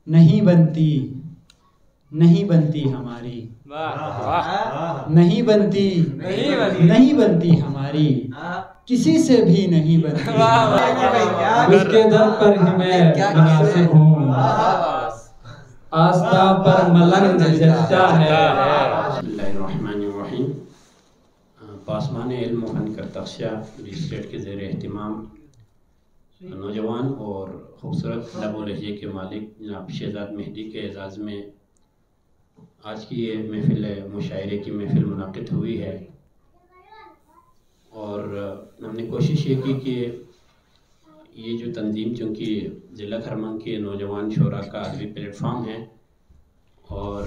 نہیں بنتی نہیں بنتی ہماری، نہیں بنتی نہیں بنتی ہماری، کسی سے بھی نہیں بنتی، اس کے در پر ہی میں مناسب ہوں، آستہ پر ملنگ جچتا ہے۔ بسم اللہ الرحمن الرحیم۔ پاسمان علم و فن کا تخصیہ اسٹیٹ کے زیر اہتمام نوجوان اور خوبصورت لب و لہجے کے مالک جناب شہزاد مہدی کے اعزاز میں آج کی یہ محفل مشاعرے کی محفل منعقد ہوئی ہے، اور ہم نے کوشش یہ کی کہ یہ جو تنظیم چونکہ ضلع کھرمن کے نوجوان شعراء کا ادبی پلیٹ فارم ہے، اور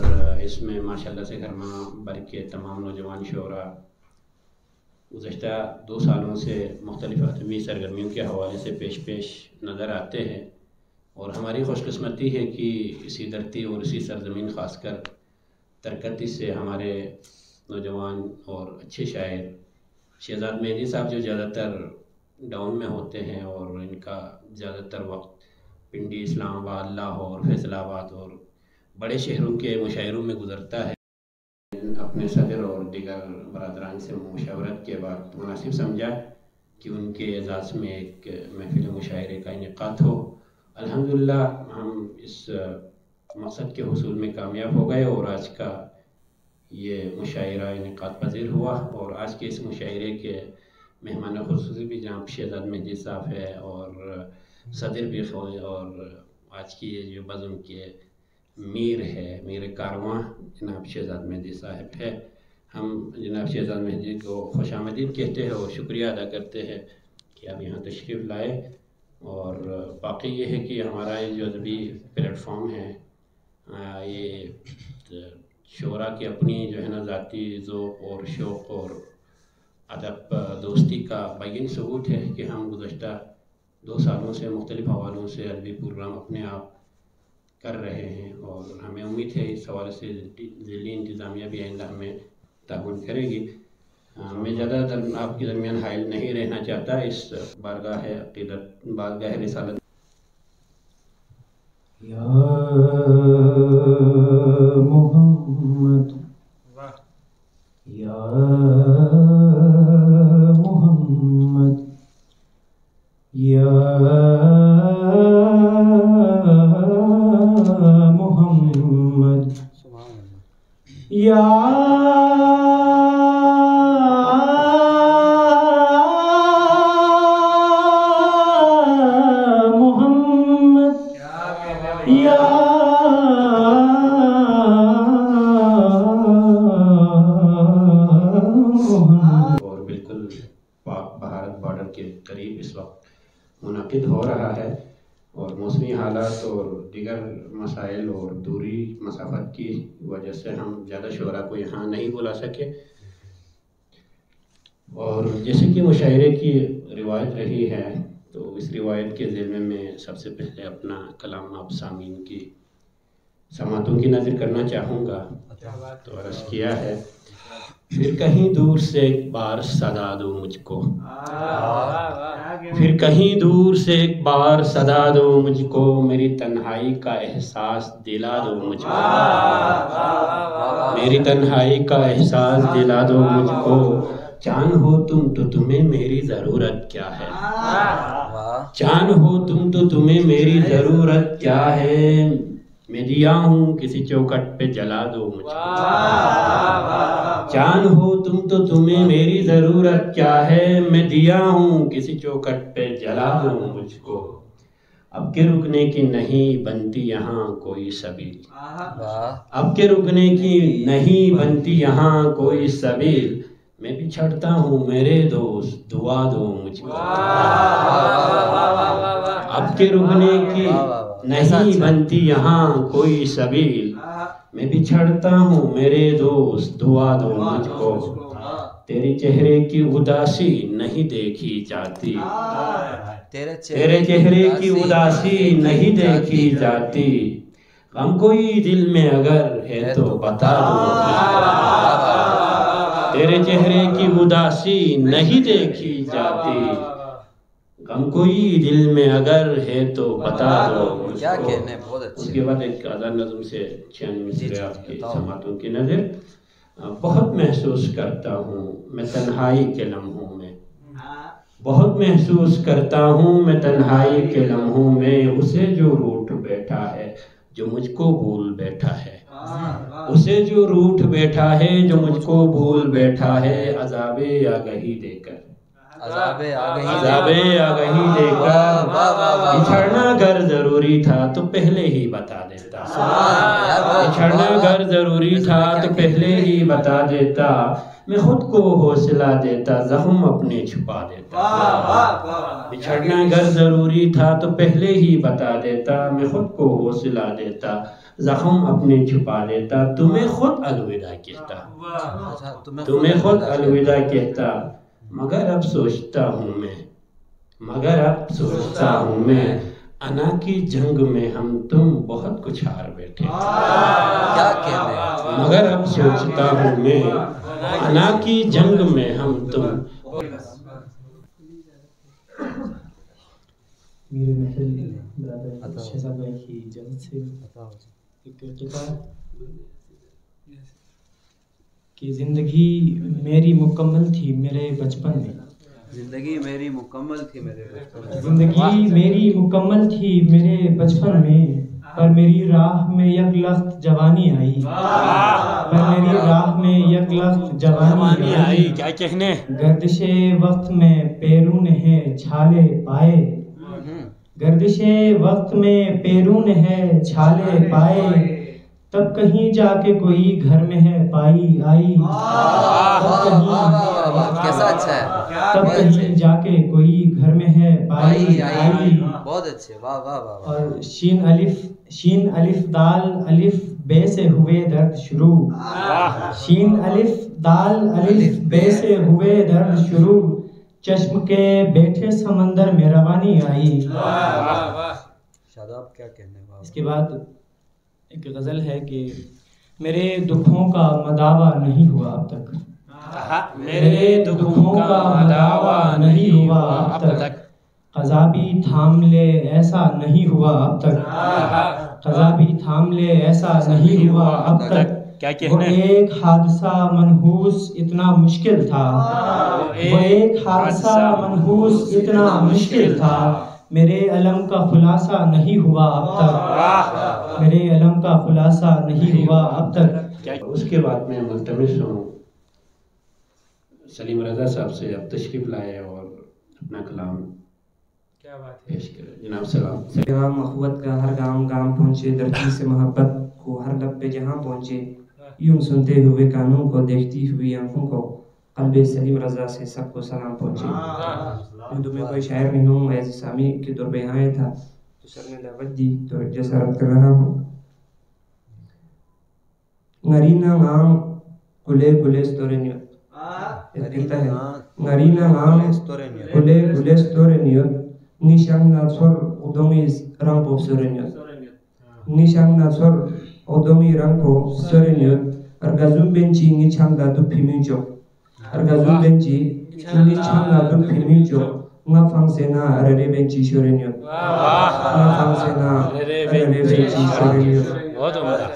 اس میں ماشاءاللہ سے کھرمن بھر کے تمام نوجوان شعراء گزشتہ 2 سالوں سے مختلف ادبی سرگرمیوں کے حوالے سے پیش نظر آتے ہیں، اور ہماری خوش قسمتی ہے کہ اسی دھرتی اور اسی سرزمین خاص کر ترکتی سے ہمارے نوجوان اور اچھے شاعر شہزاد مہدی صاحب جو زیادہ تر ڈاؤن میں ہوتے ہیں اور ان کا زیادہ تر وقت پنڈی، اسلام آباد، لاہور، فیصل آباد اور بڑے شہروں کے مشاعروں میں گزرتا ہے، اپنے صدر اور دیگر برادران سے مشاورت کے بعد مناسب سمجھا کہ ان کے اعزاز میں ایک محفل مشاعرے کا انعقاد ہو۔ الحمدللہ ہم اس مقصد کے حصول میں کامیاب ہو گئے، اور آج کا یہ مشاعرہ انعقاد پذیر ہوا، اور آج کے اس مشاعرے کے مہمان خصوصی بھی جناب شہزاد مہدی صاحب ہے، اور صدر بھی، اور آج کی یہ جو بزم کے میر ہے، میر کارواں جناب شہزاد مہدی صاحب ہے۔ ہم جناب شہزاد مہدی کو خوش آمدید کہتے ہیں اور شکریہ ادا کرتے ہیں کہ آپ یہاں تشریف لائے، اور باقی یہ ہے کہ ہمارا یہ جو ادبی پلیٹ فارم ہے یہ شعراء کی اپنی جو ہے نا ذاتی ذوق اور شوق اور ادب دوستی کا بین ثبوت ہے کہ ہم گزشتہ 2 سالوں سے مختلف حوالوں سے ادبی پروگرام اپنے آپ کر رہے ہیں، اور ہمیں امید ہے اس حوالے سے ضلعی انتظامیہ بھی آئندہ ہمیں تعاون کرے گی۔ میں زیادہ آپ کے درمیان حائل نہیں رہنا چاہتا، اس بارگاہ عقیدت، بارگاہ رسالت یا محمد یا محمد یا محمد یا اور بالکل پاک بھارت بارڈر کے قریب اس وقت منعقد ہو رہا ہے، اور موسمی حالات اور دیگر مسائل اور دوری مسافت کی وجہ سے ہم زیادہ شعراء کو یہاں نہیں بلا سکے، اور جیسے کہ مشاعرے کی روایت رہی ہے تو اس روایت کے ذیل میں سب سے پہلے اپنا کلام آپ سامعین کی سماعتوں کی نظر کرنا چاہوں گا۔ تو عرض کیا ہے، پھر کہیں دور سے ایک بار صدا دو مجھ کو، پھر کہیں دور سے ایک بار صدا دو مجھ کو، میری تنہائی کا احساس دلا دو مجھ کو، میری تنہائی کا احساس دلا دو مجھ کو، جان ہو تم تو تمہیں میری ضرورت کیا ہے، جان ہو تم تو تمہیں میری ضرورت کیا ہے، میں دیا ہوں کسی چوکٹ پہ جلا دو مجھ کو، جان ہو تم تو تمہیں میری ضرورت کیا ہے، میں دیا ہوں کسی چوکٹ پہ جلا دو مجھ کو، اب کے رکنے کی نہیں بنتی یہاں کوئی سبیل، اب کے رکنے کی نہیں بنتی یہاں کوئی سبیل، میں بھی چھڑتا ہوں میرے دوست دعا دو مجھ کو، اب کے رکنے کی نہیں بنتی یہاں کوئی سبیل، میں بھی چھڑتا ہوں میرے دوست دعا دو مجھ کو، تیرے چہرے کی اداسی نہیں دیکھی جاتی، تیرے چہرے کی اداسی نہیں دیکھی جاتی، غم کوئی دل میں اگر ہے تو بتا دو، تیرے چہرے کی اداسی نہیں دیکھی جاتی، غم کوئی دل میں اگر ہے تو بتا دو. کیا کہنے, بہت اچھا. اس کے بعد ایک آزاد نظم سے 96 مصرے آپ کی سماعتوں کی نظر. بہت محسوس کرتا ہوں میں تنہائی کے لمحوں میں, بہت محسوس کرتا ہوں میں تنہائی کے لمحوں میں, اسے جو روٹھ بیٹھا ہے جو مجھ کو بھول بیٹھا ہے, اسے جو روٹھ بیٹھا ہے جو مجھ کو بھول بیٹھا ہے, عذاب آگہی دے کر, عذاب آگہی دے کر, بچھڑنا گر ضروری تھا تو پہلے ہی بتا دیتا, بچھڑنا گر ضروری تھا تو پہلے ہی بتا دیتا, میں خود کو حوصلہ دیتا زخم اپنے چھپا دیتا, بچھڑنا گر ضروری تھا تو پہلے ہی بتا دیتا, میں خود کو حوصلہ دیتا زخم اپنے چھپا دیتا, تمہیں خود الوداع کہتا, تمہیں خود الوداع کہتا, مگر اب سوچتا ہوں میں, مگر اب سوچتا ہوں میں, انا کی جنگ میں ہم تم بہت کچھ ہار بیٹھے, مگر اب سوچتا ہوں میں, انا کی جنگ میں ہم تم. میرے محل برادر شہزاد بھائی کی اجازت سے ایک قطعہ کہ زندگی میری مکمل تھی میرے بچپن میں, زندگی میری مکمل تھی میرے بچپن میں, زندگی میری مکمل تھی میرے بچپن میں, پر میری راہ میں یک لخت جوانی آئی, پر میری راہ میں یک لخت جوانی آئی, کیا کہنے, گردش وقت میں پیرون ہے چھالے پائے, گردش وقت میں پیرون ہے چھالے پائے, تب کہیں جا کے کوئی گھر میں ہے پائی آئی, کیسا اچھا ہے, تب کہیں جا کے کوئی گھر میں ہے پائی آئی. بہت اچھے, واہ واہ واہ. اور شین الف دال الف بے سے ہوئے درد شروع, شین الف دال الف بے سے ہوئے درد شروع, چشم کے بیٹھے سمندر میں روانی آئی. شاداب کیا کہنے. اس کے بعد ایک غزل ہے کہ میرے دکھوں کا مداوا نہیں ہوا اب تک, میرے دکھوں کا مداوا نہیں ہوا اب تک, قضا بھی تھام لے ایسا نہیں ہوا اب تک, قضا بھی تھام لے ایسا نہیں ہوا اب تک, وہ ایک حادثہ منحوس اتنا مشکل تھا, وہ ایک حادثہ منحوس اتنا مشکل تھا, میرے علم کا خلاصہ نہیں ہوا اب تک, میرے علم کا خلاصہ نہیں ہوا اب تک. اس کے بعد میں ملتمس ہوں سلیم رضا صاحب سے اب تشریف لائے اور اپنا کلام پیش کرے. جناب سلام. پیغام اخوت کا ہر گام گام پہنچے, دردی سے محبت کو ہر لب پہ جہاں پہنچے, یوں سنتے ہوئے کانوں کو دیکھتی ہوئی آنکھوں کو قلب سلیم رضا سے سب کو سلام پہنچے. اردو میں کوئی شاعر نہیں ہوں, ایز سامی کے دور پہ آیا تھا تو سر نے دعوت دی تو جسارت کر رہا ہوں. نرینا نام کلے گلے ستورنیوت, کہتا ہے نرینا نام کلے گلے ستورنیوت, نیشان ناتسور ادومی رنگ پو ستورنیوت, نیشان ناتسور ادومی رنگ پو ستورنیوت, ارگازون بینچی نیچان دا دو پیمیجو, ارگازون بینچی نیچان دا دو پیمیجو, nga fangsena arare benchi shorenyot, nga fangsena arare benchi shorenyot. بہت عمدہ,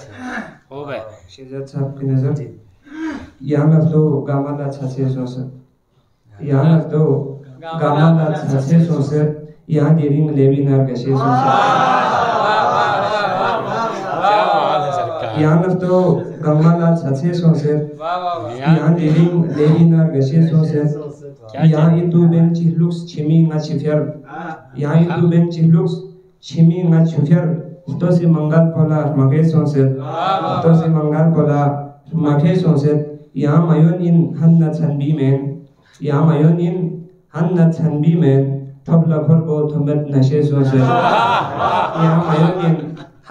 خوب ہے. شہزاد صاحب کی نظر یہاں لفظو گامالا چھاسے سوسر, یہاں لفظو گامالا چھاسے سوسر, یہاں دیرین لیوی نارگشے سوسر, یہاں لفظو گامالا چھاسے سوسر, یہاں دیرین لیوی نارگشے سوسر, یہاں ایتو بین چہلوکس چھمی نگا چھفیر, یہاں ایتو بین چہلوکس چھمی نگا چھفیر, تو سے منگل پولا مگے سونسر, تو سے منگل پولا مگے سونسر, یہاں میون ان ہن چھنبی مین, یہاں میون ان ہن چھنبی مین, تھب لفر کو تھمت نشے سونسر, یہاں میون ان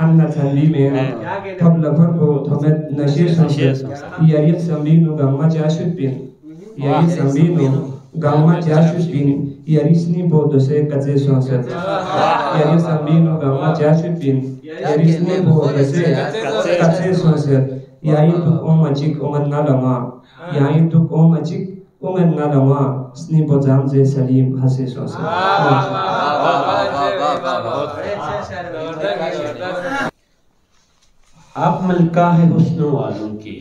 ہن چھنبی مین, تھب لفر کو تھمت نشے سونسر, یاری سمبینو گمہ جاشد پین, یاری سمبینو گامma جاشوشبین yarisni bodose kaze sonset, yari sambino gamma jashubin yarisni bodose kaze sonset, yayi tuk omachik oman nalama, yayi tuk omachik Ungen ngalama sni bojam je salim hase sose. آپ ملکہ ہے حسن والوں کی،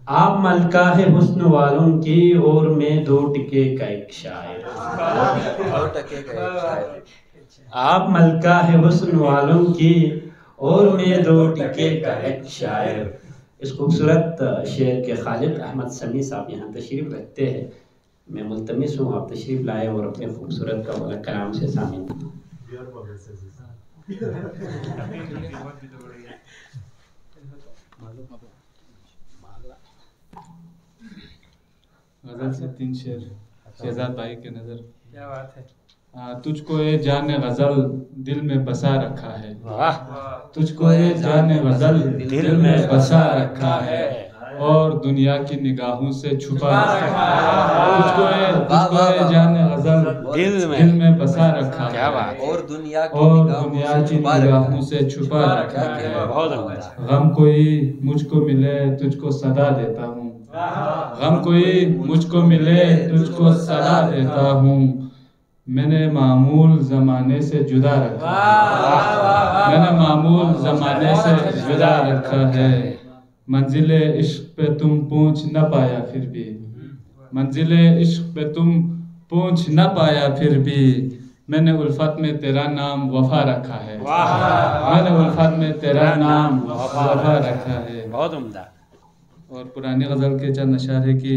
آپ ملکہ ہے حسن والوں کی، اور میں 2 ٹکے کا ایک شاعر۔ آپ ملکہ ہے حسن والوں کی، اور میں 2 ٹکے کا ایک شاعر۔ اس خوبصورت شعر کے خالق احمد سمیع صاحب یہاں تشریف رکھتے ہیں، میں ملتمس ہوں آپ تشریف لائے اور اپنے خوبصورت کا کلام سے سامعین غزل سے 3 شعر شہزاد بھائی کے نظر۔ کیا بات ہے۔ تجھ کو اے جان غزل دل میں بسا رکھا ہے، تجھ کو اے جان غزل دل میں بسا رکھا ہے، اور دنیا کی نگاہوں سے چھپا رکھا ہے۔ تجھ کو اے جان غزل دل میں بسا رکھا ہے، اور دنیا کی نگاہوں سے چھپا رکھا ہے۔ غم کوئی مجھ کو ملے تجھ کو صدا دیتا ہوں، غم کوئی مجھ کو ملے تجھ کو صدا دیتا ہوں، میں نے معمول زمانے سے جدا رکھا ہے، میں نے معمول زمانے سے جدا رکھا ہے۔ منزل عشق پہ تم پہنچ نہ پایا پھر بھی، منزل عشق پہ تم پہنچ نہ پایا پھر بھی، میں نے الفت میں تیرا نام وفا رکھا ہے، میں نے الفت میں تیرا نام وفا رکھا ہے۔ بہت عمدہ۔ اور پرانی غزل کے چند اشعار ہے کہ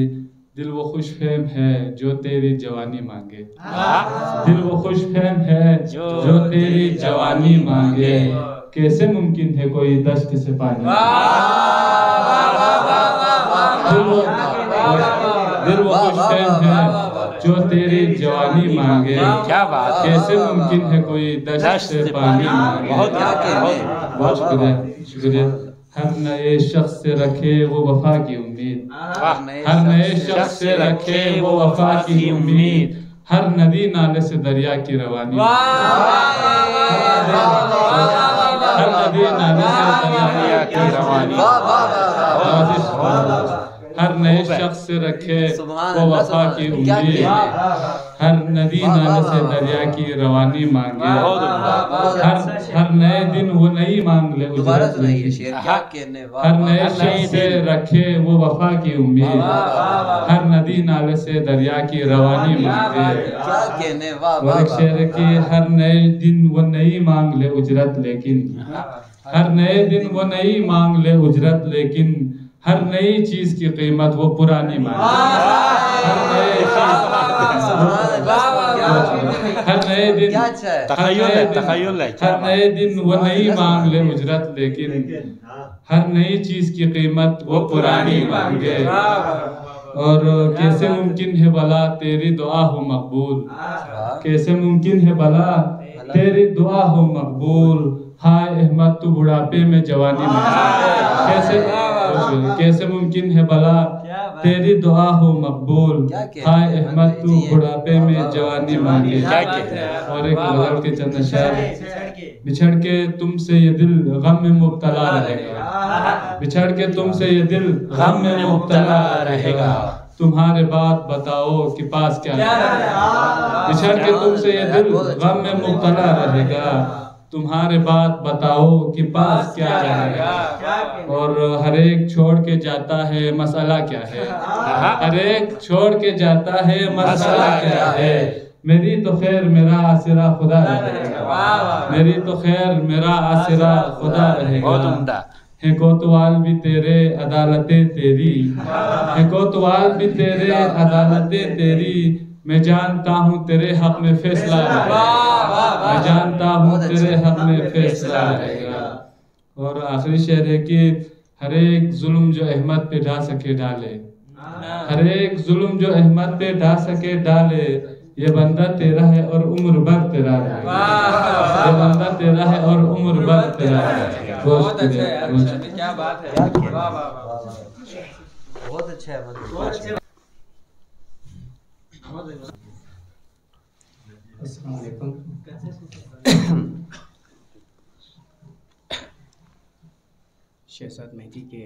دل وہ خوش فہم ہے جو تیری جوانی مانگے، دل وہ خوش فہم ہے جو تیری جوانی مانگے، کیسے ممکن ہے کوئی دشت سے پانی، دل وہ خوش فہم ہے جو تیری جوانی مانگے، کیسے ممکن ہے کوئی دشت سے پانی مانگے۔ بہت شکریہ، شکریہ۔ ہر نئے شخص سے رکھے وہ وفا کی امید، ہر نئے شخص سے رکھے وہ وفا کی امید، ہر ندی نالے سے دریا کی روانی، ہر ندی نالے سے دریا کی روانی، ہر نئے شخص سے رکھے وہ وفا کی امید، ہر ندی نالے سے دریا کی روانی مانگے، ہر نئے دن وہ نئی مانگ لے اجرت لیکن، ہر نئے شخص سے رکھے وہ وفا کی امید، ہر ندی نالے سے دریا کی روانی مانگے۔ اور ایک شعر ہے کہ ہر نئے دن وہ نئی مانگ لے اجرت لیکن، ہر نئے دن وہ نئی مانگ لے اجرت لیکن، ہر نئی چیز کی قیمت وہ پرانی مانگے، ہر نئے دن ہر نئے دن وہ نئی مانگ لے اجرت لیکن، ہر نئی چیز کی قیمت وہ پرانی مانگے۔ اور کیسے ممکن ہے بھلا تیری دعا ہو مقبول، کیسے ممکن ہے بھلا تیری دعا ہو مقبول، ہائے احمد تو بڑھاپے میں جوانی مانگے، کیسے ممکن ہے بھلا تیری دعا ہو مقبول، ہائے احمد تو بڑھاپے میں جوانی مانگے۔ اور ایک غزل کے چند اشعار، بچھڑ کے تم سے یہ دل غم میں مبتلا رہے گا، بچھڑ کے تم سے یہ دل غم میں مبتلا رہے گا، تمہارے بات بتاؤ کہ پاس کیا رہے گا، بچھڑ کے تم سے یہ دل غم میں مبتلا رہے گا، تمہارے بات بتاؤ کہ پاس کیا رہے گا۔ اور ہر ایک چھوڑ کے جاتا ہے مسئلہ کیا ہے، ہر ایک چھوڑ کے جاتا ہے مسئلہ کیا ہے، میری تو خیر میرا آسرا خدا رہے گا، میری تو خیر میرا آسرا خدا رہے گا، ہے کوتوال بھی تیرے عدالتیں تیری، ہے کوتوال بھی تیرے عدالتیں تیری، میں جانتا ہوں تیرے حق میں فیصلہ رہے گا، میں جانتا ہوں تیرے حق میں فیصلہ رہے گا۔ اور آخری شعر ہے کہ ہر ایک ظلم جو احمد پہ ڈھا سکے ڈالے، ہر ایک ظلم جو احمد پہ ڈھا سکے ڈالے، یہ بندہ تیرا ہے اور عمر بھر تیرا رہے گا، یہ بندہ تیرا ہے اور عمر بھر تیرا رہے گا۔ بہت اچھا ہے، کیا بات ہے، بہت اچھا ہے۔ السلام علیکم۔ شہزاد مہدی کے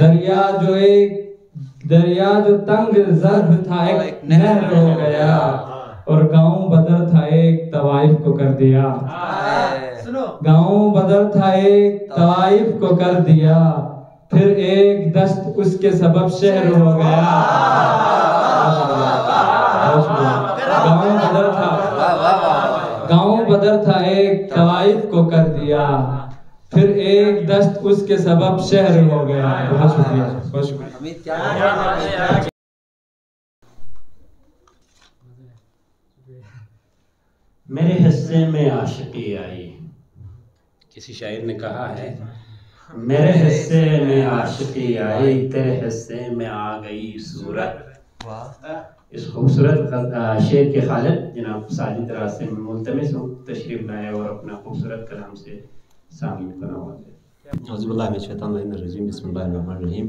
دریا جو تنگ ظرف تھا ایک نہر ہو گیا اور گاؤں بدر تھا ایک طوائف کو کر دیا. گاؤں بدر تھا ایک طوائف کو کر دیا پھر ایک دست اس کے سبب شہر ہو گیا. گاؤں بدر تھا ایک طوائف کو کر دیا پھر ایک دست اس کے سبب شہر ہو گیا. بہت شکریہ. میرے حصے میں عاشقی آئی. کسی شاعر نے کہا ہے میرے حصے میں عاشقی آئی تیرے حصے میں آ گئی صورت. اس خوبصورت شعر کے خالق جناب ساجد راز سے ملتمس ہوں تشریف لائے اور اپنا خوبصورت کلام سے سامعین کو نوازیں. اعوذ باللہ من الشیطان الرجیم. بسم اللہ الرحمن الرحیم.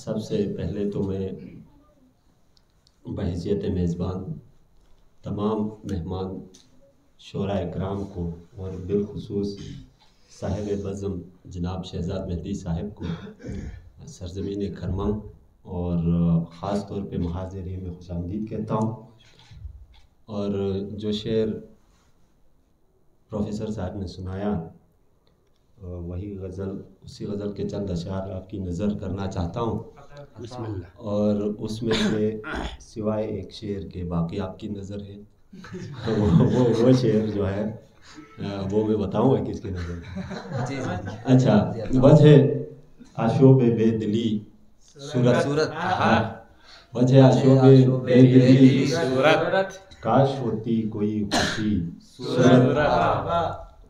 سب سے پہلے تو میں بحیثیت میزبان تمام مہمان شعراء اکرام کو اور بالخصوص صاحب بزم جناب شہزاد مہدی صاحب کو سرزمین کھرمن اور خاص طور پہ محاضرین میں خوش آمدید کہتا ہوں. اور جو شعر پروفیسر صاحب نے سنایا وہی غزل اسی غزل کے چند اشعار آپ کی نظر کرنا چاہتا ہوں. بسم اللہ. اور اس میں سے سوائے ایک شعر کے باقی آپ کی نظر ہے وہ شعر جو ہے وہ میں بتاؤں گا کس کی نظر. اچھا وجہ آشوب بے دلی صورت وجہ آشوب بے دلی صورت کاش ہوتی کوئی خوشی صورت.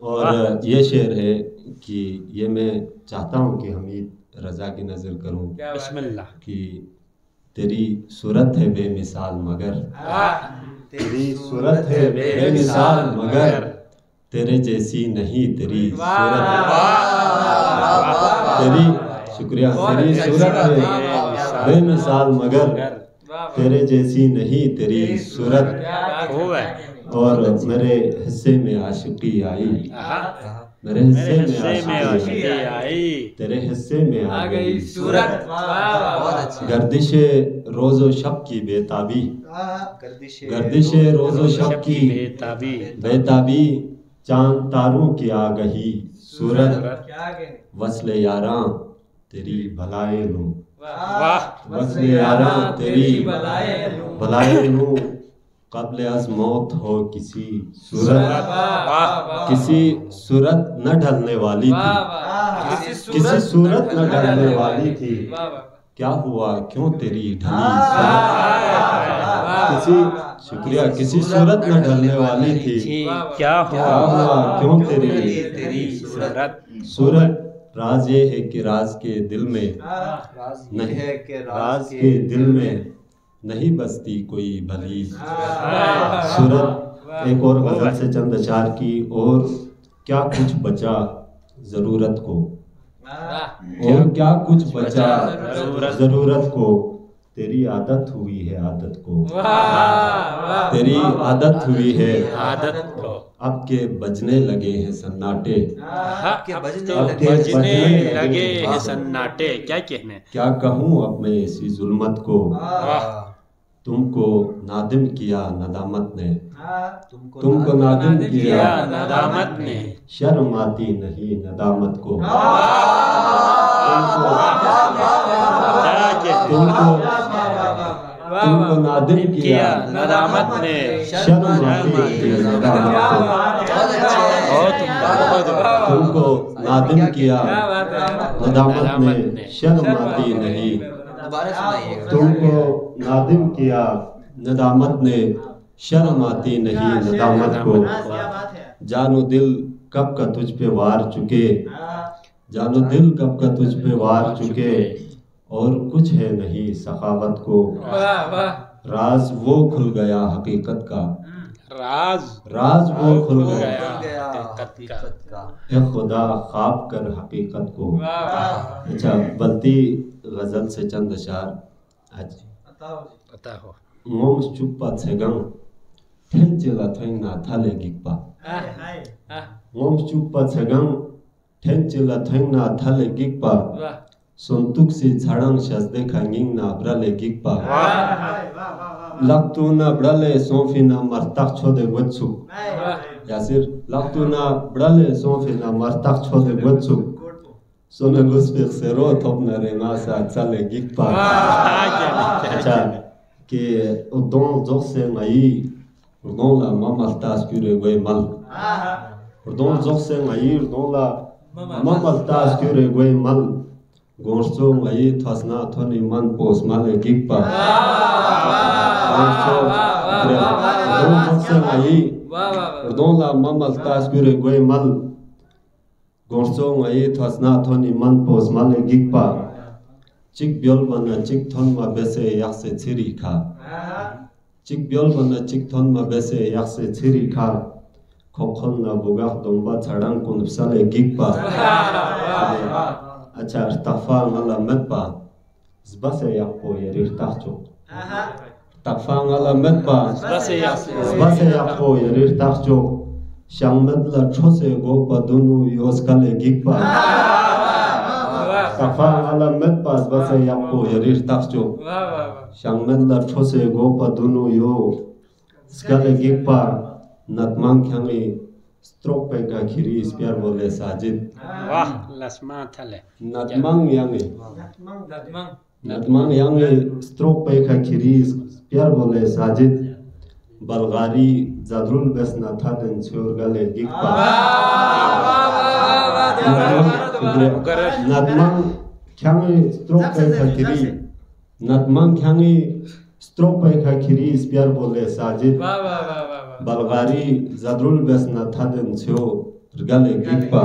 اور یہ شعر ہے کہ یہ میں چاہتا ہوں کہ حمید رضا کی نظر کروں. بسم اللہ. کہ تیری صورت ہے بے مثال مگر تیری صورت ہے بے مثال مگر تیرے جیسی نہیں تیری صورت. تیری شکریہ. تیری صورت ہے بے مثال مگر تیرے جیسی نہیں تیری صورت. اور میرے حصے میں عاشقی آئی میرے حصے میں عاشقی آئی تیرے حصے میں آ گئی صورت. گردش روز و شب کی بے تابی گردش روز و شب کی بے تابی چاند تاروں کی آگہی صورت. وصل یاراں تیری بھلائے لوں وصل یاراں تیری بھلائے لوں قبل از موت ہو کسی صورت. کسی صورت نہ ڈھلنے والی تھی کسی صورت نہ ڈھلنے والی تھی کیا ہوا کیوں تیری ڈھلی صورت. کسی شکریہ. کسی صورت نہ ڈھلنے والی تھی کیا ہوا کیوں تیری صورت. راز یہ ہے کہ راز کے دل میں راز کے دل میں نہیں بستی کوئی بھلی صورت. ایک اور غزل سے چند اشعار کی. اور کیا کچھ بچا ضرورت کو اور کیا کچھ بچا ضرورت کو تیری عادت ہوئی ہے عادت کو تیری عادت ہوئی ہے عادت کو. اب کے بجنے لگے ہیں سناٹے اب کے بجنے لگے ہیں سناٹے. کیا کہنے کیا کہوں اب میں اسی ظلمت کو تم کو نادم کیا ندامت نے تم کو نادم کیا ندامت نے شرم آتی نہیں ندامت کو تم کو نادم کیا ندامت نے شرم آتی نہیں ندامت کو تم کو نادم کیا ندامت نے شرم آتی نہیں تم کو نادم کیا ندامت نے شرم آتی نہیں ندامت کو. جان و دل کب کا تجھ پہ وار چکے جان و دل کب کا تجھ پہ وار چکے اور کچھ ہے نہیں سخاوت کو. راز وہ کھل گیا حقیقت کا راز وہ کھل گیا اے خدا خواب کر حقیقت کو. اچھا بلتی غزل سے چند اشعار. مومس چپا تھگن ٹھنچلا تھنگنا تھالے گکپا مومس چپا تھگن ٹھنچلا تھنگنا تھالے گکپا Sontuksi Zarang Shazde Kanging na Brale Gigpa. Laktuna Brale Sonfina Martak Chode Wetsu. Yasir, Laktuna Brale Sonfina Martak Chode Wetsu. Sona Luspir Sero Topna Renasa Tsale Gigpa. Que o don Zorse Maï, o don la Mamaltas Kure Mal. O don Zorse Maï, o don la Mamaltas Kure Mal. Gonso Maï, Tasna Tony Man Pos Male Gigpa. Don Zorse Maï, o don la Mamaltas Kure Mal. Gonso Maï, Tasna Tony Man Pos Male Gigpa. Chik Biolbana Chik Tonma Bese Yakse Tirika. Chik Biolbana Chik Tonma Bese Yakse Tirika. Kokonna Bugak Domba Tsarang Kunupsale Gigpa. Achar Tafa Ngala Medba. Zbase Yakpo Yerir Takcho. Tafa Ngala Medba. Zbase Yakpo Yerir Takcho. Shang Medla Chose Gopa Dunu Yoskale Gigpa. Tafa ala medpas basa yakpo yarir takcho. Shangmen la chose gopa dunu yo. Skale gigpa natman kyangi stroke ka khiri spiar bole sajid. Wah, lasma thale. Natman yangi stroke ka khiri spiar bole sajid. Balgari zadrul bes na thaden chur gale gigpa. Natman kyangi stroke ka khiri. Natman kyangi stroke ka khiri spiar bole sajid. Balgari zadrul bes na thaden chur gale gigpa.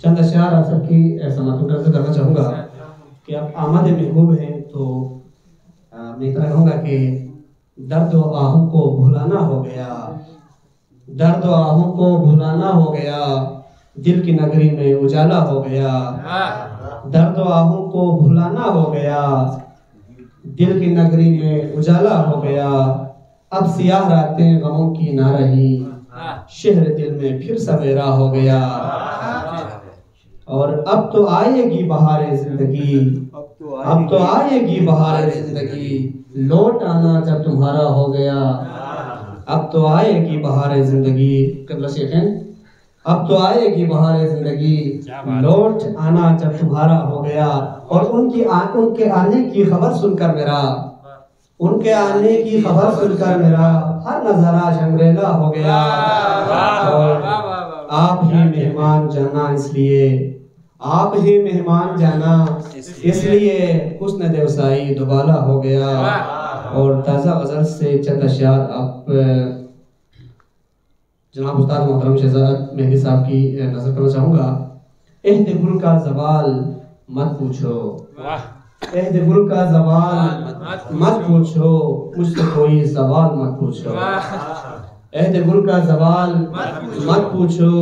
چند اشعار آپ سب کی سماعت کرتے کرنا چاہوں گا کہ آپ آمد محبوب ہیں تو میں اتنا کہوں گا کہ درد و آہوں کو بھلانا ہو گیا، درد و آہوں کو بھلانا ہو گیا، دل کی نگری میں اجالا ہو گیا، درد و آہوں کو بھلانا ہو گیا، دل کی نگری میں اجالا ہو گیا، اب سیاہ راتیں غموں کی نہ رہی، شہر دل میں پھر سویرا ہو گیا، اور اب تو آئے گی بہار زندگی، اب تو آئے گی بہار زندگی، لوٹ آنا جب تمہارا ہو گیا، اب تو آئے گی بہار زندگی، قبلہ شیخین، اب تو آئے گی بہار زندگی، لوٹ آنا جب تمہارا ہو گیا، اور ان کے آنے کی خبر سن کر میرا، ان کے آنے کی خبر سن کر میرا ہر نظارہ شنگریلا ہو گیا، اور آپ ہی مہمان جانا اس لیے، آپ ہی مہمان جانا اس لیے، حسن دیوسائی دوبالا ہو گیا، اور تازہ غزل سے چند اشعار آپ جناب استاد محترم شہزاد مہدی صاحب کی نظر کرنا چاہوں گا۔ عہد گل کا زوال مت پوچھو، عہد گل کا زوال مت پوچھو، مجھ سے کوئی سوال مت پوچھو، عہد گل کا زوال مت پوچھو،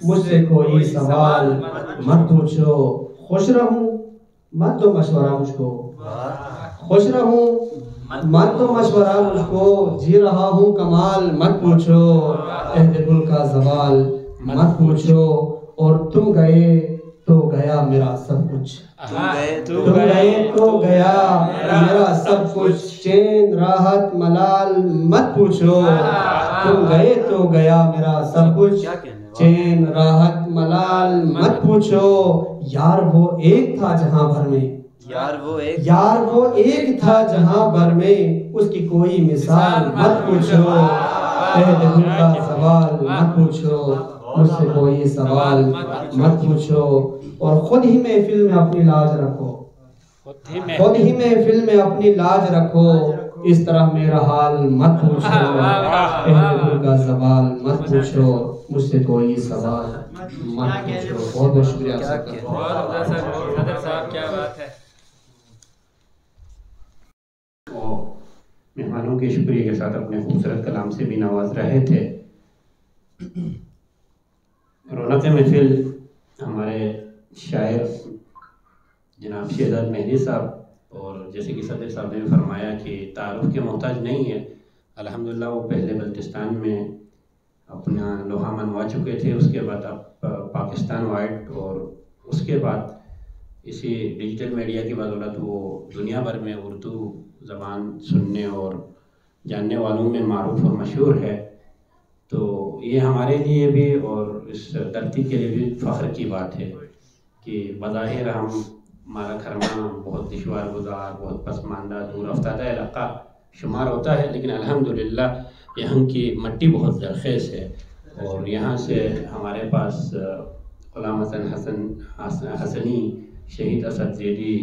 مجھ سے کوئی سوال مت پوچھو، خوش رہوں مت تو مشورہ مجھ کو، خوش رہوں مت تو مشورہ مجھ کو، جی رہا ہوں کمال مت پوچھو، عہد گل کا زوال مت پوچھو، اور تم گئے تو گیا میرا سب کچھ، تم گئے تو گیا میرا سب کچھ، چین راحت ملال مت پوچھو، تم گئے تو گیا میرا سب کچھ، چین راحت ملال مت پوچھو، یار وہ ایک تھا جہاں بھر میں، یار وہ ایک تھا جہاں بھر میں، اس کی کوئی مثال مت پوچھو، عہد گل کا زوال مت پوچھو، مجھ سے کوئی سوال مت پوچھو، اور خود ہی محفل میں اپنی لاج رکھو، خود ہی محفل میں اپنی لاج رکھو، اس طرح میرا حال مت پوچھو، عہد گل کا زوال مت پوچھو، مجھ سے کوئی سوال مت پوچھو۔ بہت بہت شکریہ آپ کا۔ صدر صاحب کیا بات ہے۔ مہمانوں کے شکریہ کے ساتھ اپنے خوبصورت کلام سے بھی نواز رہے تھے۔ رونق محفل ہمارے شاعر جناب شہزاد مہدی صاحب، اور جیسے کہ صدر صاحب نے فرمایا کہ تعارف کے محتاج نہیں ہے، الحمدللہ وہ پہلے بلتستان میں اپنا لوہا منوا چکے تھے، اس کے بعد اب پاکستان وائڈ، اور اس کے بعد اسی ڈیجیٹل میڈیا کی بدولت وہ دنیا بھر میں اردو زبان سننے اور جاننے والوں میں معروف اور مشہور ہے۔ تو یہ ہمارے لیے بھی اور اس دھرتی کے لیے بھی فخر کی بات ہے کہ بظاہر ہمارا کھرما بہت دشوار گزار، بہت پسماندہ، دور افتادہ علاقہ شمار ہوتا ہے، لیکن الحمدللہ یہاں کی مٹی بہت زرخیز ہے، اور یہاں سے ہمارے پاس غلام حسن حسنی، شہید اسد زیدی،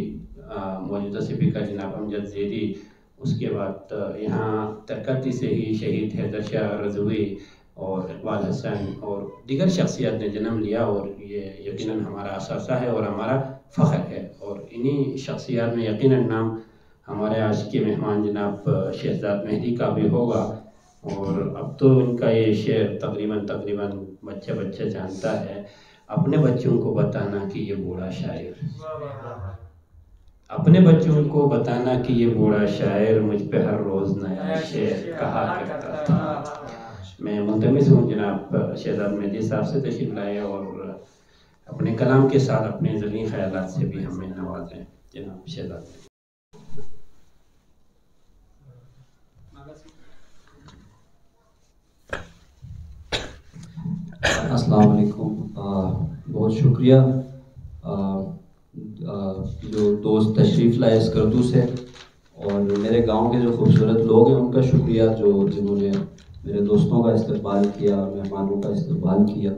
موجودہ اسپیکر جناب امجد زیدی، اس کے بعد یہاں ترکتی سے ہی شہید حیدر شاہ رضوی اور اقبال حسن اور دیگر شخصیات نے جنم لیا، اور یہ یقیناً ہمارا اثاثہ ہے اور ہمارا فخر ہے، اور انہی شخصیات میں یقیناً نام ہمارے آج کے مہمان جناب شہزاد مہدی کا بھی ہوگا، اور اب تو ان کا یہ شعر تقریباً بچہ جانتا ہے، اپنے بچوں کو بتانا کہ یہ بوڑھا شاعر، اپنے بچوں کو بتانا کہ یہ بوڑھا شاعر مجھ پہ ہر روز نیا شعر کہا کرتا تھا۔ میں ملتمس ہوں جناب شہزاد مہدی صاحب سے تشریف لائے اور اپنے کلام کے ساتھ اپنے ذہنی خیالات سے بھی ہمیں نوازیں۔ جناب شہزاد مہدی۔ السلام علیکم، بہت شکریہ جو دوست تشریف لائے اسکردو سے، اور میرے گاؤں کے جو خوبصورت لوگ ہیں ان کا شکریہ جنہوں نے میرے دوستوں کا استقبال کیا، مہمانوں کا استقبال کیا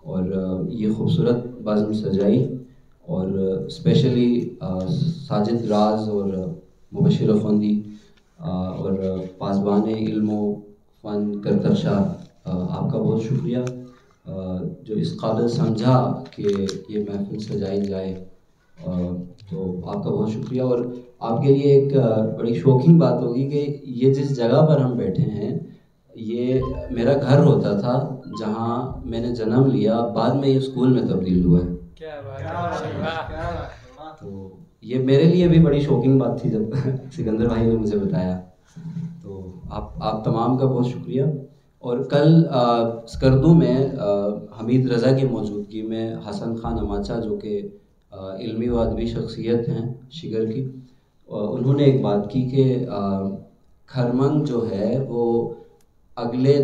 اور یہ خوبصورت بزم سجائی، اور اسپیشلی ساجد راز اور مبشر افندی اور پاسبان علم و فن کرتر شاہ، آپ کا بہت شکریہ جو اس قابل سمجھا کہ یہ محفل سجائی جائے، تو آپ کا بہت شکریہ. اور آپ کے لیے ایک بڑی شوکنگ بات ہوگی کہ یہ جس جگہ پر ہم بیٹھے ہیں یہ میرا گھر ہوتا تھا جہاں میں نے جنم لیا، بعد میں یہ اسکول میں تبدیل ہوا ہے. تو یہ میرے لیے بھی بڑی شوکنگ بات تھی جب سکندر بھائی نے مجھے بتایا. تو آپ تمام کا بہت شکریہ. اور کل اسکردو میں حمید رضا کی موجودگی میں حسن خان اماچا جو کہ علمی و ادبی شخصیت ہیں شگر کی، انہوں نے ایک بات کی کہ کھرمنگ جو ہے وہ اگلے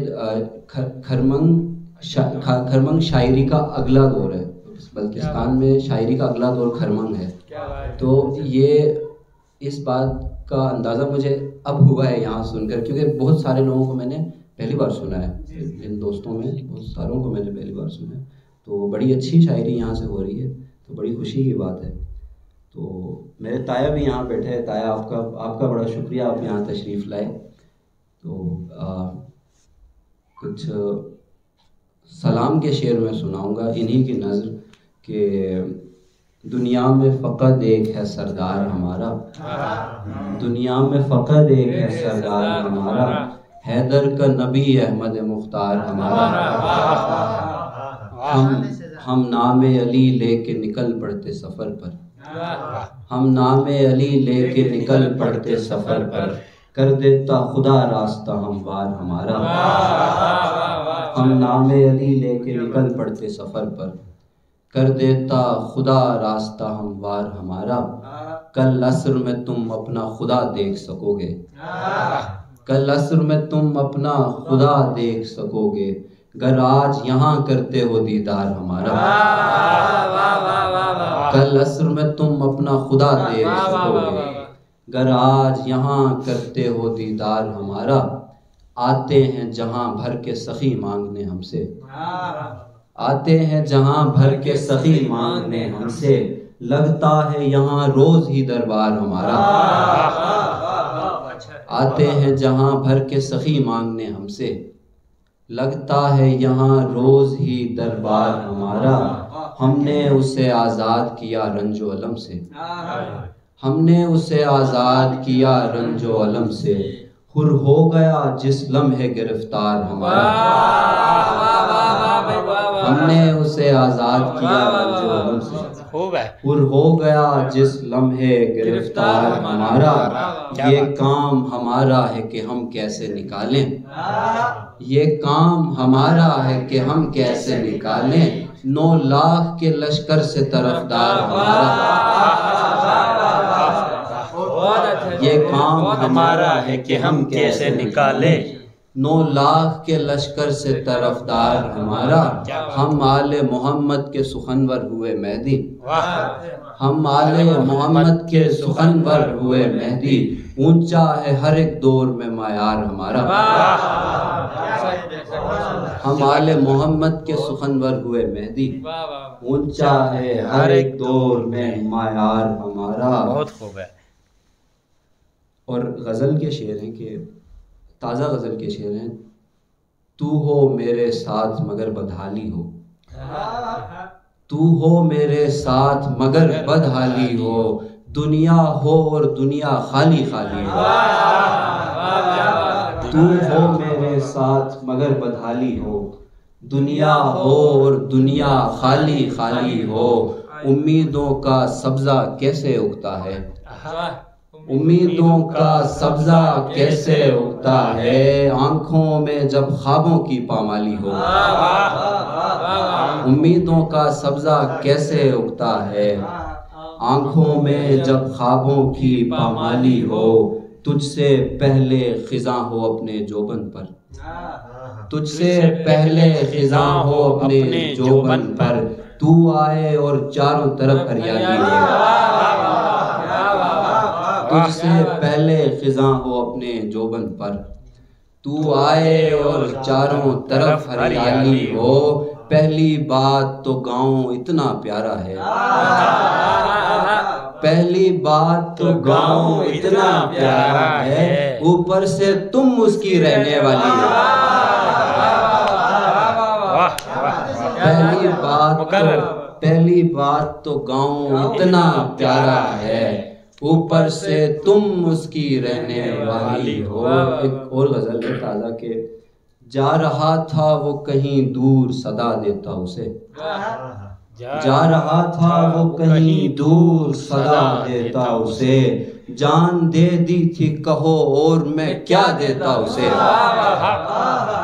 کھرمنگ شاعری کا اگلا دور ہے، بلتستان میں شاعری کا اگلا دور کھرمنگ ہے. تو یہ اس بات کا اندازہ مجھے اب ہوا ہے یہاں سن کر، کیونکہ بہت سارے لوگوں کو میں نے پہلی بار سنا ہے، ان دوستوں میں بہت ساروں کو میں نے پہلی بار سنا ہے. تو بڑی اچھی شاعری یہاں سے ہو رہی ہے، تو بڑی خوشی کی بات ہے. تو میرے تایا بھی یہاں بیٹھے ہیں. تایا آپ کا بڑا شکریہ، آپ یہاں تشریف لائے. تو کچھ سلام کے شعر میں سناؤں گا انہی کی نظر کہ دنیا میں فقط ایک ہے سردار ہمارا، دنیا میں فقط ایک ہے سردار ہمارا، حیدر کا نبی احمد مختار ہمارا. ہم نام علی لے کے نکل پڑتے سفر پر، ہم نام علی لے کے نکل پڑتے سفر پر، کر دیتا خدا راستہ ہموار ہمارا. ہم نام علی لے کے نکل پڑتے سفر پر، کر دیتا خدا راستہ ہموار ہمارا. کل عصر میں تم اپنا خدا دیکھ سکو گے، کل عصر میں تم اپنا خدا دیکھ سکو گے، گر آج یہاں کرتے ہو دیدار ہمارا. کل عصر میں تم اپنا خدا دیکھ سکو گے، گر آج یہاں کرتے ہو دیدار ہمارا. آتے ہیں جہاں بھر کے سخی مانگنے ہم سے، آتے ہیں جہاں بھر کے سخی مانگنے ہم سے، لگتا ہے یہاں روز ہی دربار ہمارا. آتے ہیں جہاں بھر کے سخی مانگنے ہم سے، لگتا ہے یہاں روز ہی دربار ہمارا. ہم نے اسے آزاد کیا رنج و علم سے، ہم نے اسے آزاد کیا رنج و علم سے، حر ہو گیا جس لمحے گرفتار ہمارا. ہم نے اسے آزاد کیا رنج و علم سے، حر ہو گیا جس لمحے گرفتار ہمارا. یہ کام ہمارا ہے کہ ہم کیسے نکالیں، یہ کام ہمارا ہے کہ ہم کیسے نکالیں، 9 لاکھ کے لشکر سے طرفدار ہمارا. یہ کام ہمارا ہے کہ ہم کیسے نکالیں، 9 لاکھ کے لشکر سے طرفدار ہمارا. ہم آل محمد کے سخنور ہوئے مہدی، ہم آل محمد کے سخنور ہوئے مہدی، اونچا ہے ہر ایک دور میں معیار ہمارا. ہم آل محمد کے سخنور ہوئے مہدی، اونچا ہے ہر ایک دور میں معیار ہمارا. بہت خوب ہے. اور غزل کے شعر ہیں کہ تازہ غزل کے شعر ہیں. تو ہو میرے ساتھ مگر بدحالی ہو، تو ہو میرے ساتھ مگر بدحالی ہو، دنیا ہو اور دنیا خالی خالی ہو. تو ہو میرے ساتھ مگر بدحالی ہو، دنیا ہو اور دنیا خالی خالی ہو. امیدوں کا سبزہ کیسے اگتا ہے، امیدوں کا سبزہ کیسے اگتا ہے، آنکھوں میں جب خوابوں کی پامالی ہو. امیدوں کا سبزہ کیسے اگتا ہے، آنکھوں میں جب خوابوں کی پامالی ہو. تجھ سے پہلے خزاں ہو اپنے جوبن پر، تجھ سے پہلے خزاں ہو اپنے جوبن پر، تو آئے اور چاروں طرف ہریالی ہو. تجھ سے پہلے خزاں ہو اپنے جوبن پر، تو آئے اور چاروں طرف ہریالی ہو. پہلی بات تو گاؤں اتنا پیارا ہے، پہلی بات تو گاؤں اتنا پیارا ہے، اوپر سے تم اس کی رہنے والی ہو. پہلی بات تو گاؤں اتنا پیارا ہے، اوپر سے تم اس کی رہنے والی ہو۔ ایک اور غزل ہے تازہ کہ جا رہا تھا وہ کہیں دور صدا دیتا اسے، جا رہا تھا وہ کہیں دور صدا دیتا اسے، جان دے دی تھی کہو اور میں کیا دیتا اسے،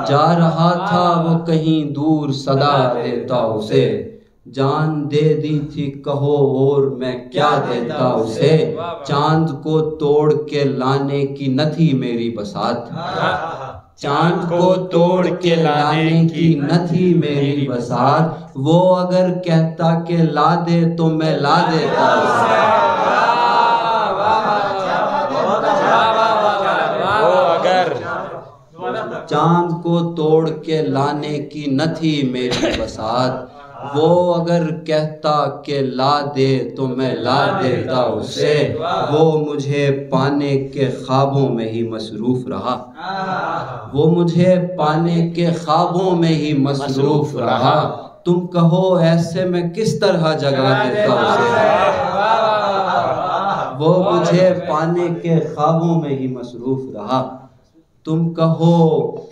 جا رہا تھا وہ کہیں دور صدا دیتا اسے، جان دے دی تھی کہو اور میں کیا دیتا اسے، چاند کو توڑ کے لانے کی نہ تھی میری بساط، چاند کو توڑ کے لانے کی نہ تھی میری بساط، وہ اگر کہتا کہ لا دے تو میں لا دیتا اسے، چاند کو توڑ کے لانے کی نہ تھی میری بساط، وہ اگر کہتا کہ لا دے تو میں لا دیتا اسے، وہ مجھے پانے کے خوابوں میں ہی مصروف رہا، وہ مجھے پانے کے خوابوں میں ہی مصروف رہا، تم کہو ایسے میں کس طرح جگہ دیتا اسے، وہ مجھے پانے کے خوابوں میں ہی مصروف رہا، تم کہو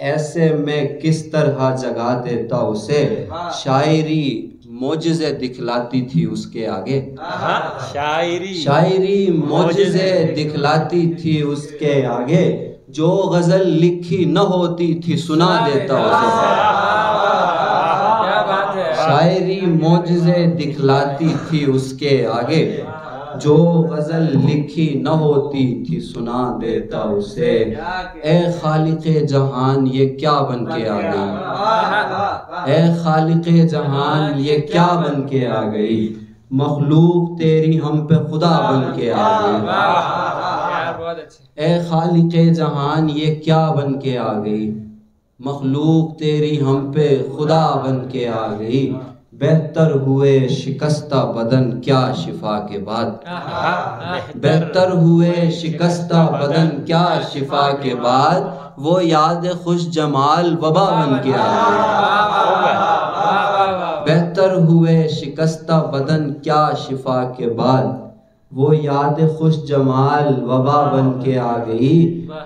ایسے میں کس طرح جگا دیتا اسے، شاعری معجزے دکھلاتی تھی اس کے آگے، شاعری معجزے دکھلاتی تھی اس کے آگے، جو غزل لکھی نہ ہوتی تھی سنا دیتا اسے، شاعری معجزے دکھلاتی تھی اس کے آگے، جو غزل لکھی نہ ہوتی تھی سنا دیتا اسے، اے خالق جہان یہ کیا بن کے آ گئی، اے خالق جہان یہ کیا بن کے آ گئی، مخلوق تیری ہم پہ خدا بن کے آ گئی، اے خالق جہان یہ کیا بن کے آ گئی، مخلوق تیری ہم پہ خدا بن کے آ گئی، بہتر ہوئے شکستہ بدن کیا شفا کے بعد، بہتر ہوئے شکستہ بدن کیا شفا کے بعد، وہ یاد خوش جمال وبا بن کے آ گئی، بہتر ہوئے شکستہ بدن کیا شفا کے بعد، وہ یاد خوش جمال وبا بن کے آ گئی،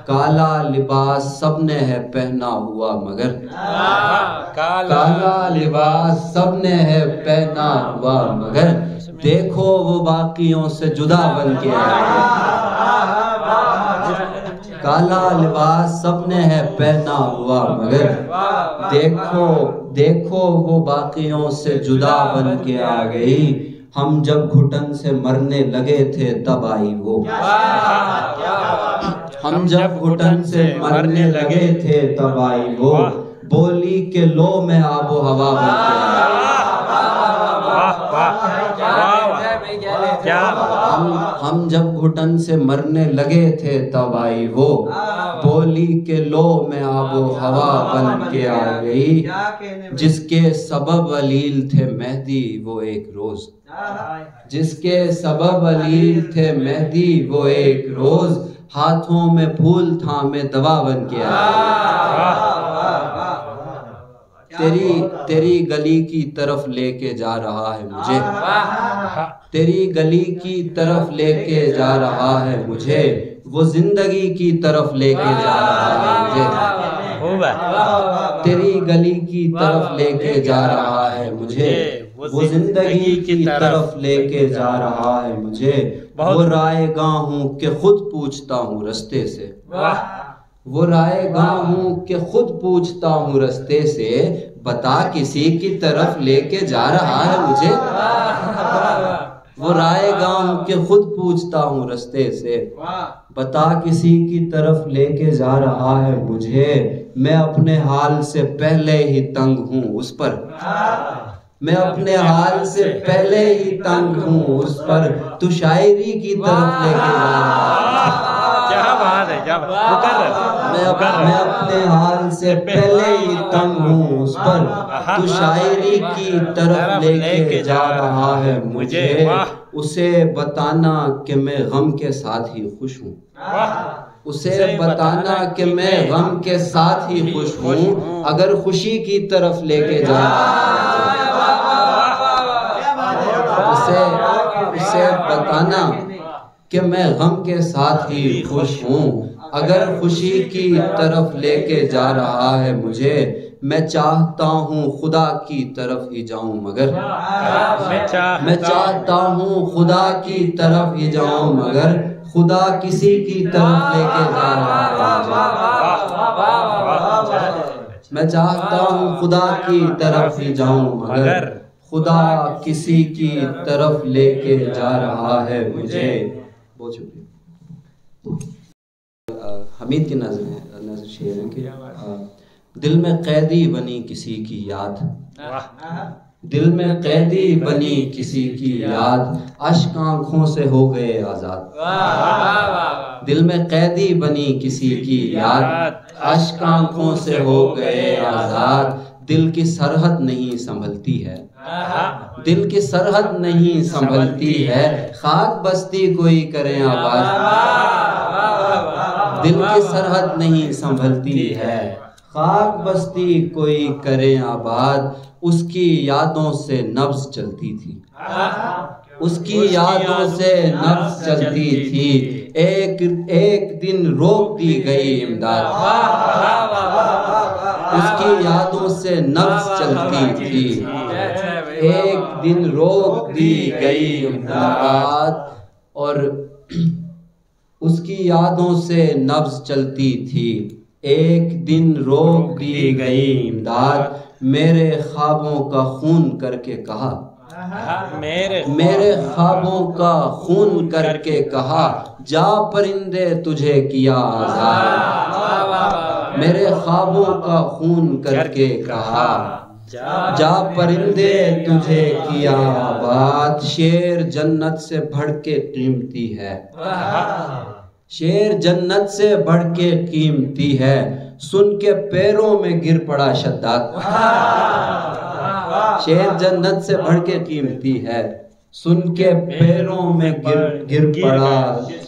کالا لباس سب نے ہے پہنا ہوا مگر، کالا لباس سب نے ہے پہنا ہوا مگر، دیکھو وہ باقیوں سے جدا بن کے آ گئی، کالا لباس سب نے ہے پہنا ہوا مگر، دیکھو وہ باقیوں سے جدا بن کے آ گئی، ہم جب گھٹن سے مرنے لگے تھے تب آئی وہ، ہم جب گھٹن سے مرنے لگے تھے تب آئی وہ، بولی کہ لو میں آب و ہوا بن کے ہم جب گھٹن سے مرنے لگے تھے تب آئی وہ، بولی کہ لو میں آب و ہوا بن کے آ گئی، جس کے سبب علیل تھے مہدی وہ ایک روز، جس کے سبب علیل تھے مہدی وہ ایک روز، ہاتھوں میں پھول تھامے دوا بن کے آئے، تیری گلی کی طرف لے کے جا رہا ہے مجھے، تیری گلی کی طرف لے کے جا رہا ہے مجھے، وہ زندگی کی طرف لے کے جا رہا ہے مجھے، تیری گلی کی طرف لے کے جا رہا ہے مجھے، وہ زندگی کی طرف لے کے جا رہا ہے مجھے، وہ رائے گاہ ہوں کہ خود پوچھتا ہوں رستے سے، وہ رائے گاہ ہوں کہ خود پوچھتا ہوں رستے سے، بتا کسی کی طرف لے کے جا رہا ہے مجھے، وہ رائے گاہ ہوں کہ خود پوچھتا ہوں رستے سے، بتا کسی کی طرف لے کے جا رہا ہے مجھے، میں اپنے حال سے پہلے ہی تنگ ہوں اس پر، میں اپنے حال سے پہلے ہی تنگ ہوں اس پر، تو شاعری کی طرف لے کے جا رہا ہے، کیا بات ہے، کیا میں اپنے حال سے پہلے ہی تنگ ہوں اس پر، تو شاعری کی طرف لے کے جا رہا ہے مجھے، اسے بتانا کہ میں غم کے ساتھ ہی خوش ہوں، اسے بتانا کہ میں غم کے ساتھ ہی خوش ہوں، اگر خوشی کی طرف لے کے جا رہا ہے اسے بتانا کہ میں غم کے ساتھ ہی خوش ہوں، اگر خوشی کی طرف لے کے جا رہا ہے مجھے، میں چاہتا ہوں خدا کی طرف ہی جاؤں مگر، میں چاہتا ہوں خدا کی طرف ہی جاؤں مگر خدا کسی کی طرف لے کے جا رہا ہے، میں چاہتا ہوں خدا کی طرف ہی جاؤں مگر خدا کسی کی طرف لے کے جا رہا ہے مجھے۔ بہت شکریہ۔ حمید کی نظر شعر ہے کہ دل میں قیدی بنی کسی کی یاد، دل میں قیدی بنی کسی کی یاد، اشک آنکھوں سے ہو گئے آزاد، دل میں قیدی بنی کسی کی یاد، اشک آنکھوں سے ہو گئے آزاد، دل کی سرحد نہیں سنبھلتی ہے، دل کی سرحد نہیں سنبھلتی ہے، خاک بستی کوئی کرے آباد، دل کی سرحد نہیں سنبھلتی ہے، خاک بستی کوئی کرے آباد، اس کی یادوں سے نبض چلتی تھی، اس کی یادوں سے نبض چلتی تھی، ایک دن روک دی گئی امداد، اس کی یادوں سے نبض چلتی تھی، ایک دن روک دی گئی امداد، اور اس کی یادوں سے نبض چلتی تھی، ایک دن روک دی گئی امداد، میرے خوابوں کا خون کر کے کہا، میرے خوابوں کا خون کر کے کہا، جا پرندے تجھے کیا آزاد، میرے خوابوں کا خون کر کے کہا، جا پرندے تجھے کیا آباد، شیر جنت سے بڑھ کے قیمتی ہے، شیر جنت سے بڑھ کے قیمتی ہے، سن کے پیروں میں گر پڑا شداد، شیر جنت سے بڑھ کے قیمتی ہے، سن کے پیروں میں گر پڑا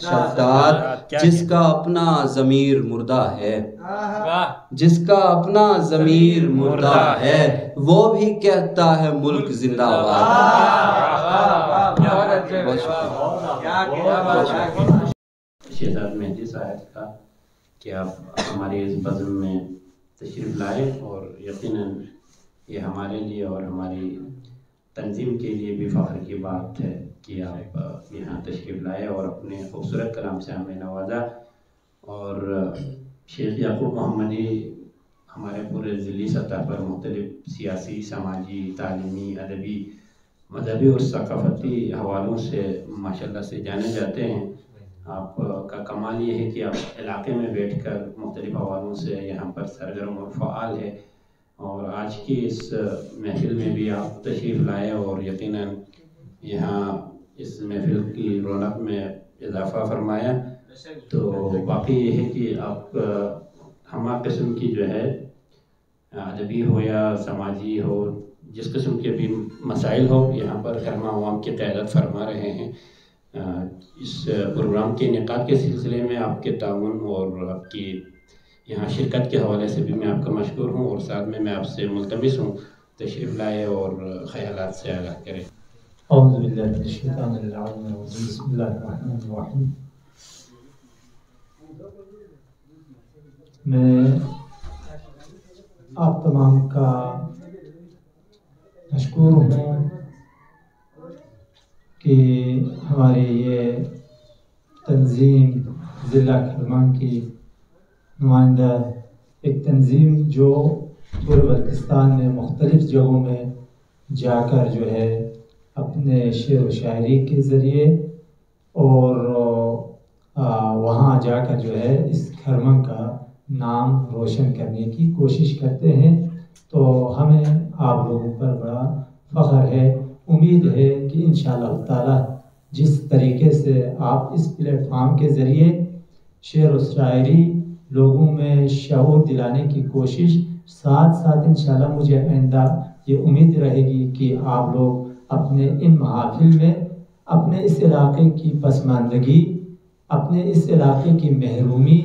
شداد، جس کا اپنا ضمیر مردہ ہے، جس کا اپنا ضمیر مردہ ہے، وہ بھی کہتا ہے ملک زندہ باد۔ شہزاد مہدی صاحب کا کہ آپ ہماری اس بزم میں تشریف لائے، اور یقیناً یہ ہمارے لیے اور ہماری تنظیم کے لیے بھی فخر کی بات ہے کہ آپ یہاں تشریف لائے اور اپنے خوبصورت کلام سے ہمیں نوازا۔ اور شیخ یعقوب محمدی ہمارے پورے ضلعی سطح پر مختلف سیاسی، سماجی، تعلیمی، ادبی، مذہبی اور ثقافتی حوالوں سے ماشاءاللہ سے جانے جاتے ہیں۔ آپ کا کمال یہ ہے کہ آپ علاقے میں بیٹھ کر مختلف حوالوں سے یہاں پر سرگرم اور فعال ہے، اور آج کی اس محفل میں بھی آپ تشریف لائے اور یقیناً یہاں اس محفل کی رونق میں اضافہ فرمایا۔ تو باقی یہ ہے کہ آپ ہمہ قسم کی جو ہے ادبی ہو یا سماجی ہو، جس قسم کے بھی مسائل ہو، یہاں پر کرما عوام کی قیادت فرما رہے ہیں۔ اس پروگرام کے انعقاد کے سلسلے میں آپ کے تعاون اور آپ کی یہاں شرکت کے حوالے سے بھی میں آپ کا مشکور ہوں، اور ساتھ میں آپ سے ملتمس ہوں تشریف لائے اور خیالات سے آگاہ کریں۔ اعوذ باللہ من الشیطان الرجیم، بسم اللہ الرحمن الرحیم۔ میں آپ تمام کا مشکور ہوں کہ ہماری یہ تنظیم ضلع کرمان کی نمائندہ، ایک تنظیم جو پورے بلتستان میں مختلف جگہوں میں جا کر جو ہے اپنے شعر و شاعری کے ذریعے اور وہاں جا کر جو ہے اس کرمان کا نام روشن کرنے کی کوشش کرتے ہیں، تو ہمیں آپ لوگوں پر بڑا فخر ہے۔ امید ہے کہ انشاءاللہ تعالی جس طریقے سے آپ اس پلیٹ فارم کے ذریعے شعر و شاعری لوگوں میں شعور دلانے کی کوشش، ساتھ ساتھ انشاءاللہ مجھے آئندہ یہ امید رہے گی کہ آپ لوگ اپنے ان محافل میں اپنے اس علاقے کی پسماندگی، اپنے اس علاقے کی محرومی،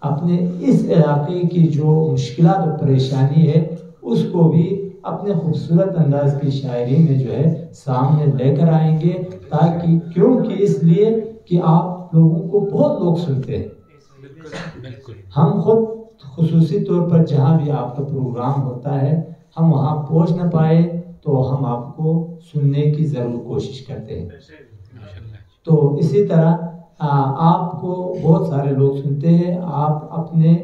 اپنے اس علاقے کی جو مشکلات و پریشانی ہے اس کو بھی اپنے خوبصورت انداز کی شاعری میں جو ہے سامنے لے کر آئیں گے، تاکہ کیونکہ اس لیے کہ آپ لوگوں کو بہت لوگ سنتے ہیں، ہم خود خصوصی طور پر جہاں بھی آپ کا پروگرام ہوتا ہے ہم وہاں پہنچ نہ پائے تو ہم آپ کو سننے کی ضرور کوشش کرتے ہیں. تو اسی طرح آپ کو بہت سارے لوگ سنتے ہیں، آپ اپنے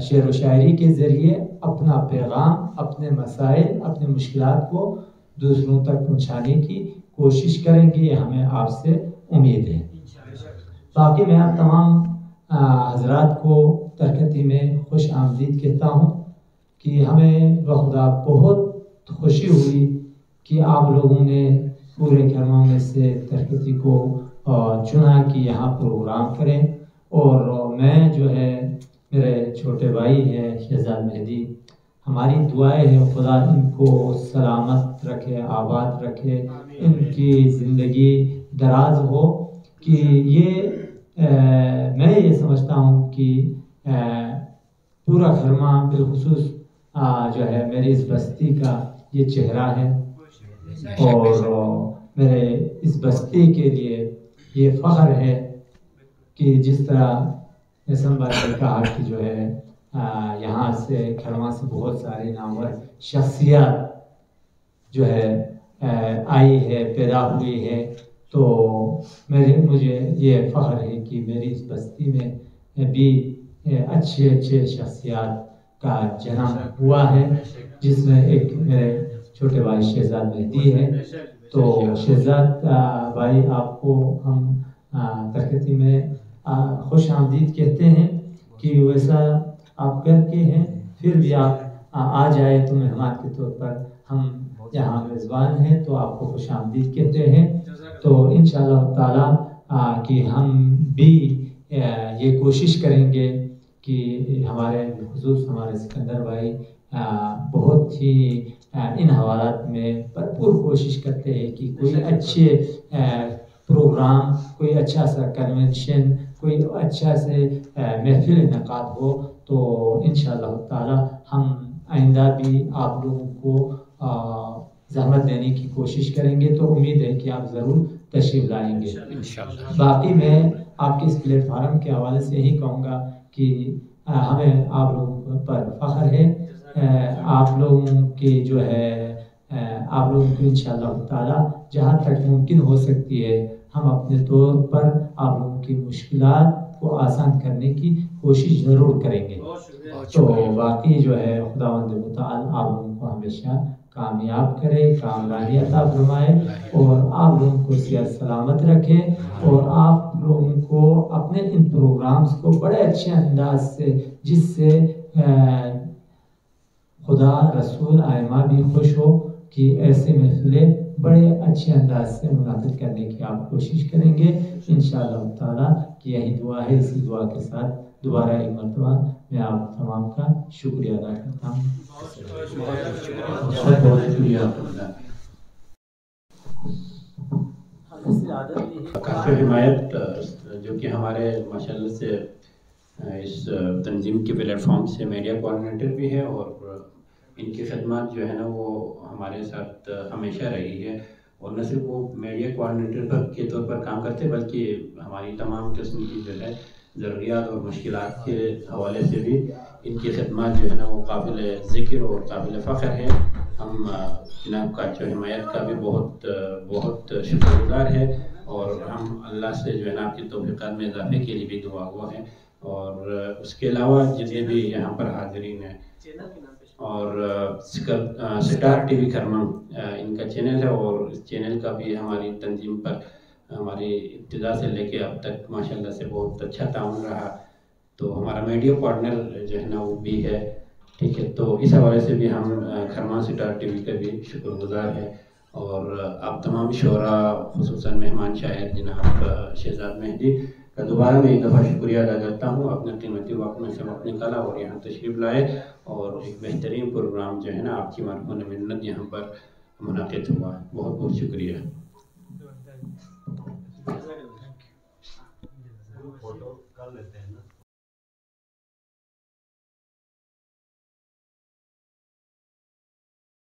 شعر و شاعری کے ذریعے اپنا پیغام، اپنے مسائل، اپنے مشکلات کو دوسروں تک پہنچانے کی کوشش کریں گے، یہ ہمیں آپ سے امید ہے. باقی میں آپ تمام حضرات کو ترکتی میں خوش آمدید کہتا ہوں کہ ہمیں بخدا بہت خوشی ہوئی کہ آپ لوگوں نے پورے گھروں میں سے ترکتی کو چنا کہ یہاں پروگرام کریں. اور میں جو ہے میرے چھوٹے بھائی ہے شہزاد مہدی، ہماری دعائیں ہیں خدا ان کو سلامت رکھے، آباد رکھے، ان کی زندگی دراز ہو. کہ یہ میں یہ سمجھتا ہوں کہ پورا خرما بالخصوص جو ہے میری اس بستی کا یہ چہرہ ہے، اور میرے اس بستی کے لیے یہ فخر ہے کہ جس طرح نسم بھائی نے کہا کہ جو ہے یہاں سے کھرما سے بہت سارے نامور شخصیات جو ہے آئی ہے، پیدا ہوئی ہے. تو مجھے یہ فخر ہے کہ میری اس بستی میں بھی اچھے اچھے شخصیات کا جنم ہوا ہے، جس میں ایک میرے چھوٹے بھائی شہزاد مہدی ہے. تو شہزاد بھائی آپ کو ہم ترکتی میں خوش آمدید کہتے ہیں کہ ویسا آپ کر کے ہیں، پھر بھی آپ آ جائے تو مہمان کے طور پر ہم یہاں میزبان ہیں تو آپ کو خوش آمدید کہتے ہیں. تو انشاءاللہ تعالیٰ کہ ہم بھی یہ کوشش کریں گے کہ ہمارے خصوص ہمارے سکندر بھائی بہت ہی ان حوالات میں بھرپور کوشش کرتے ہیں کہ کوئی اچھے پروگرام، کوئی اچھا سا کنونشن، کوئی اچھا سے محفل انعقاد ہو. تو انشاءاللہ تعالی ہم آئندہ بھی آپ لوگوں کو زحمت دینے کی کوشش کریں گے. تو امید ہے کہ آپ ضرور تشریف لائیں گے. باقی میں آپ کے اس پلیٹ فارم کے حوالے سے یہی کہوں گا کہ ہمیں آپ لوگوں پر فخر ہے. آپ لوگوں کی جو ہے آپ لوگوں کو انشاءاللہ تعالی جہاں تک ممکن ہو سکتی ہے ہم اپنے طور پر آپ لوگوں کی مشکلات کو آسان کرنے کی کوشش ضرور کریں گے. تو باقی جو ہے خداوند متعال آپ لوگوں کو ہمیشہ کامیاب کرے، کامرانی عطا فرمائے، اور آپ لوگوں کو صحت سلامت رکھے، اور آپ لوگوں کو اپنے ان پروگرامز کو بڑے اچھے انداز سے، جس سے خدا رسول آئمہ بھی خوش ہو، کہ ایسے محفلیں بڑے اچھے انداز سے منعقد کرنے کی آپ کوشش کریں گے انشاءاللہ تعالیٰ. کی یہی دعا ہے. اسی دعا کے ساتھ دوبارہ ایک مرتبہ میں آپ تمام کا شکریہ ادا کرتا ہوں. بہت بہت شکریہ. کافی حمایت جو کہ ہمارے ماشاءاللہ سے اس تنظیم کے پلیٹ فارم سے میڈیا کوآرڈینیٹر بھی ہے، اور ان کی خدمات جو ہے نا وہ ہمارے ساتھ ہمیشہ رہی ہے. اور نہ صرف وہ میڈیا کوآرڈینیٹر کے طور پر کام کرتے بلکہ ہماری تمام قسم کی جو ہے ضروریات اور مشکلات کے حوالے سے بھی ان کی خدمات جو ہے نا وہ قابل ذکر اور قابل فخر ہے. ہم جناب کا جو حمایت کا بھی بہت بہت شکر گزار ہے، اور ہم اللہ سے جو ہے نا آپ کی توفیقات میں اضافے کے لیے بھی دعا گو ہیں. اور اس کے علاوہ جتنے بھی یہاں پر حاضرین ہیں، اور سٹار ٹی وی کھرما ان کا چینل ہے، اور اس چینل کا بھی ہماری تنظیم پر ہماری ابتدا سے لے کے اب تک ماشاءاللہ سے بہت اچھا تعاون رہا. تو ہمارا میڈیا پارٹنر جو ہے نا وہ بھی ہے، ٹھیک ہے. تو اس حوالے سے بھی ہم کھرما سٹار ٹی وی کا بھی شکر گزار ہے. اور آپ تمام شعراء خصوصاً مہمان شاعر جناب شہزاد مہدی کا دوبارہ میں ایک دفعہ شکریہ ادا کرتا ہوں. اپنے قیمتی وقت میں سے وقت نکالا اور یہاں تشریف لائے، اور ایک بہترین پروگرام جو ہے نا آپ کی مرہون منت یہاں پر منعقد ہوا. بہت بہت شکریہ. فوٹو کر لیتے ہیں.